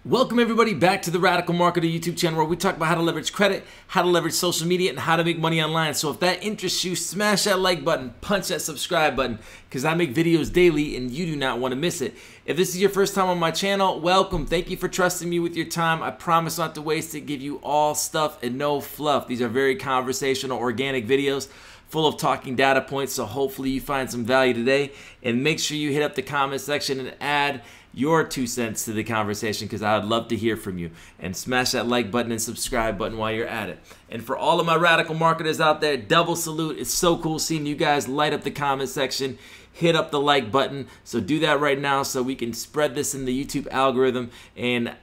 Welcome everybody back to the Radical Marketer YouTube channel, where we talk about how to leverage credit, how to leverage social media, and how to make money online. So if that interests you, smash that like button, punch that subscribe button, because I make videos daily and you do not want to miss it. If this is your first time on my channel, welcome. Thank you for trusting me with your time. I promise not to waste it, give you all stuff and no fluff. These are very conversational, organic videos full of talking data points, so hopefully you find some value today. And make sure you hit up the comment section and add your 2 cents to the conversation, because I would love to hear from you. And smash that like button and subscribe button while you're at it. And for all of my radical marketers out there, double salute. It's so cool seeing you guys light up the comment section, hit up the like button. So do that right now so we can spread this in the YouTube algorithm. And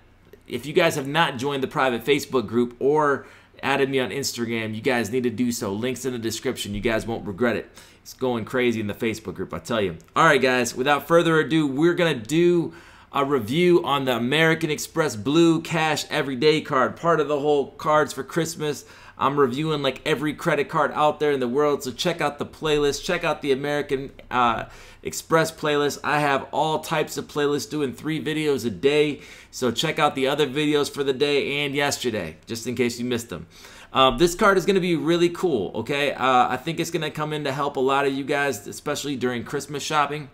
if you guys have not joined the private Facebook group or added me on Instagram, you guys need to do so. Links in the description. You guys won't regret it. It's going crazy in the Facebook group, I tell you. All right, guys, without further ado, we're going to do a review on the American Express Blue Cash Everyday Card, part of the whole cards for Christmas. I'm reviewing like every credit card out there in the world, so check out the playlist. Check out the American Express playlist. I have all types of playlists, doing 3 videos a day, so check out the other videos for the day and yesterday, just in case you missed them. This card is going to be really cool, okay? I think it's going to come in to help a lot of you guys, especially during Christmas shopping.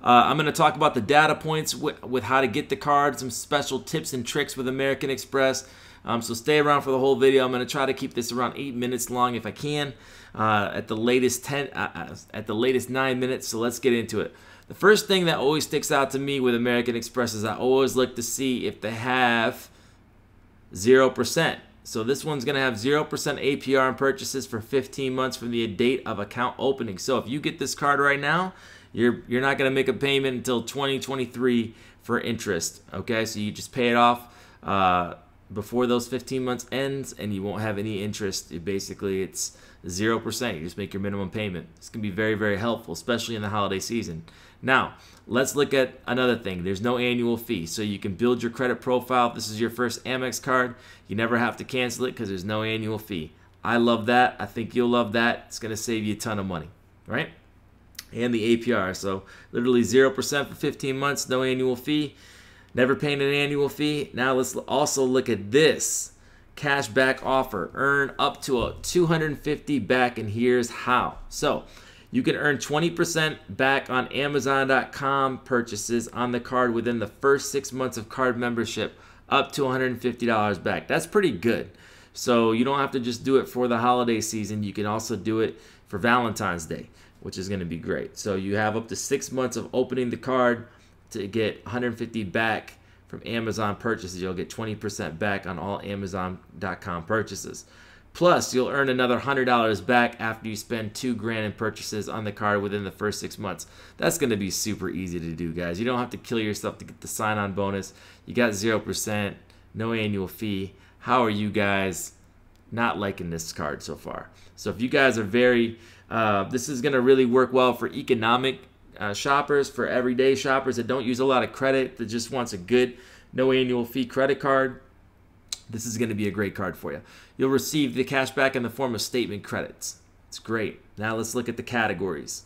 I'm going to talk about the data points with how to get the card, some special tips and tricks with American Express. So stay around for the whole video. I'm going to try to keep this around 8 minutes long if I can. At the latest 9 minutes. So let's get into it. The first thing that always sticks out to me with American Express is I always look to see if they have 0%. So this one's going to have 0% APR on purchases for 15 months from the date of account opening. So if you get this card right now, you're not going to make a payment until 2023 for interest. Okay, so you just pay it off before those 15 months ends, and you won't have any interest. Basically, it's 0%. You just make your minimum payment. It's going to be very, very helpful, especially in the holiday season. Now, let's look at another thing. There's no annual fee, so you can build your credit profile. If this is your first Amex card, you never have to cancel it because there's no annual fee. I love that. I think you'll love that. It's going to save you a ton of money, right? And the APR, so literally 0% for 15 months, no annual fee. Never paying an annual fee. Now let's also look at this cash back offer. Earn up to a $250 back, and here's how. So you can earn 20% back on Amazon.com purchases on the card within the first 6 months of card membership, up to $150 back. That's pretty good. So you don't have to just do it for the holiday season. You can also do it for Valentine's Day, which is going to be great. So you have up to 6 months of opening the card to get $150 back from Amazon purchases. You'll get 20% back on all Amazon.com purchases. Plus, you'll earn another $100 back after you spend $2 grand in purchases on the card within the first 6 months. That's going to be super easy to do, guys. You don't have to kill yourself to get the sign-on bonus. You got 0%, no annual fee. How are you guys not liking this card so far? So if you guys are very, this is going to really work well for economic shoppers, for everyday shoppers that don't use a lot of credit, that just wants a good, no annual fee credit card. This is going to be a great card for you. You'll receive the cash back in the form of statement credits. It's great. Now let's look at the categories.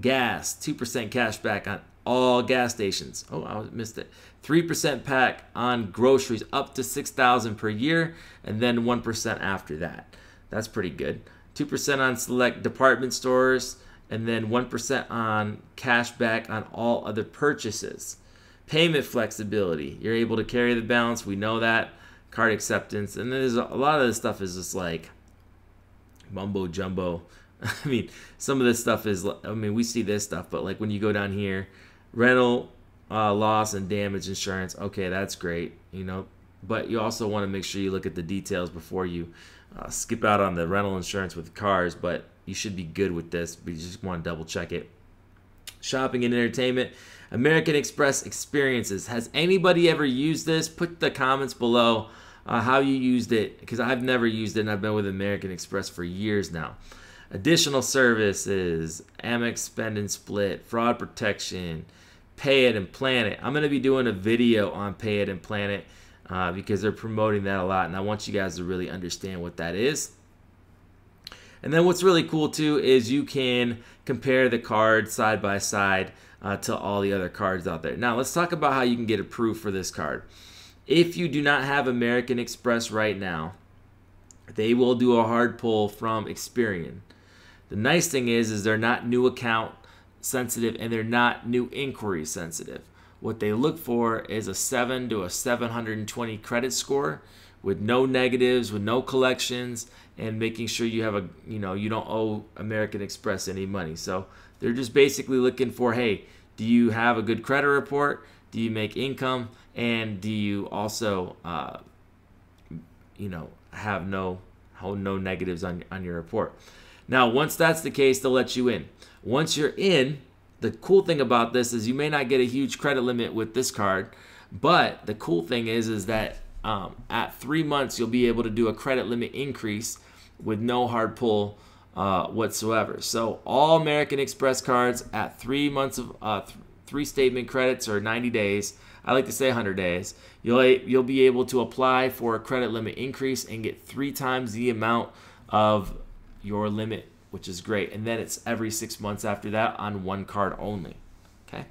Gas, 2% cash back on all gas stations. Oh, I missed it. 3% back on groceries up to $6,000 per year, and then 1% after that. That's pretty good. 2% on select department stores, and then 1% on cash back on all other purchases. Payment flexibility. You're able to carry the balance. We know that. Card acceptance. And there's a lot of this stuff is just like mumbo jumbo. I mean, some of this stuff is, I mean, we see this stuff, but like when you go down here, rental, loss and damage insurance. Okay, that's great, you know. But you also want to make sure you look at the details before you skip out on the rental insurance with cars. But you should be good with this, but you just want to double check it. Shopping and entertainment. American Express experiences. Has anybody ever used this? Put the comments below how you used it, because I've never used it and I've been with American Express for years now. Additional services, Amex Spend and Split, fraud protection, Pay It and Plan It. I'm going to be doing a video on Pay It and Plan It because they're promoting that a lot, and I want you guys to really understand what that is. And then what's really cool too is you can compare the cards side by side to all the other cards out there. Now let's talk about how you can get approved for this card. If you do not have American Express right now, they will do a hard pull from Experian. The nice thing is they're not new account sensitive and they're not new inquiry sensitive. What they look for is a 7 to a 720 credit score with no negatives, with no collections, and making sure you have you don't owe American Express any money. So they're just basically looking for, hey, do you have a good credit report? Do you make income? And do you also, have no negatives on your report? Now, once that's the case, they'll let you in. Once you're in, the cool thing about this is you may not get a huge credit limit with this card, but the cool thing is that at 3 months, you'll be able to do a credit limit increase with no hard pull whatsoever. So all American Express cards at 3 months of 3 statement credits or 90 days, I like to say 100 days, you'll be able to apply for a credit limit increase and get 3 times the amount of your limit, which is great. And then it's every 6 months after that on one card only. Okay.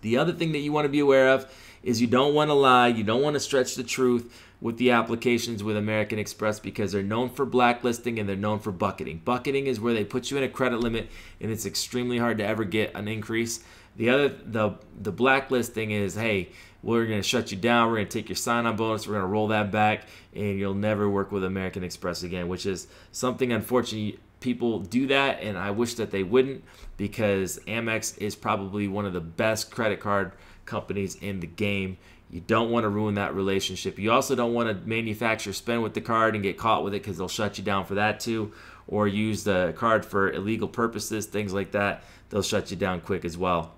The other thing that you want to be aware of is you don't want to lie, you don't want to stretch the truth with the applications with American Express because they're known for blacklisting and they're known for bucketing. Bucketing is where they put you in a credit limit and it's extremely hard to ever get an increase. The blacklisting is, hey, we're going to shut you down, we're going to take your sign-on bonus, we're going to roll that back, and you'll never work with American Express again, which is something, unfortunately, people do that, and I wish that they wouldn't, because Amex is probably one of the best credit card companies in the game. You don't want to ruin that relationship. You also don't want to manufacture spend with the card and get caught with it, because they'll shut you down for that too, or use the card for illegal purposes, things like that. They'll shut you down quick as well.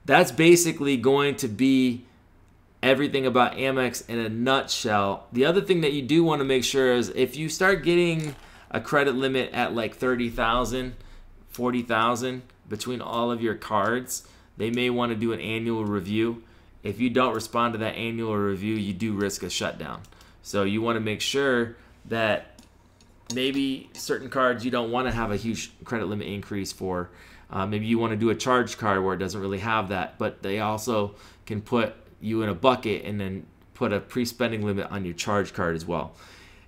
That's basically going to be everything about Amex in a nutshell. The other thing that you do want to make sure is if you start getting a credit limit at like 30,000, 40,000 between all of your cards, they may want to do an annual review. If you don't respond to that annual review, you do risk a shutdown. So you want to make sure that maybe certain cards you don't want to have a huge credit limit increase for. Maybe you want to do a charge card where it doesn't really have that, but they also can put you in a bucket and then put a pre-spending limit on your charge card as well.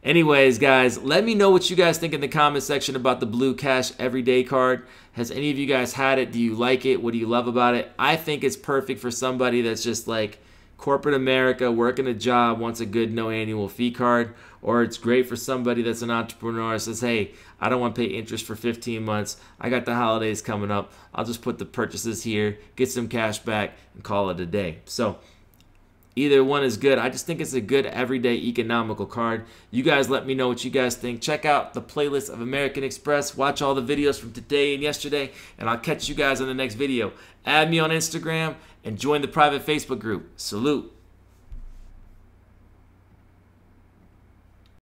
Anyways, guys, let me know what you guys think in the comment section about the Blue Cash Everyday card. Has any of you guys had it? Do you like it? What do you love about it? I think it's perfect for somebody that's just like corporate America, working a job, wants a good no annual fee card, or it's great for somebody that's an entrepreneur that says, hey, I don't want to pay interest for 15 months. I got the holidays coming up. I'll just put the purchases here, get some cash back, and call it a day. So either one is good. I just think it's a good everyday economical card. You guys let me know what you guys think. Check out the playlist of American Express. Watch all the videos from today and yesterday, and I'll catch you guys on the next video. Add me on Instagram and join the private Facebook group. Salute.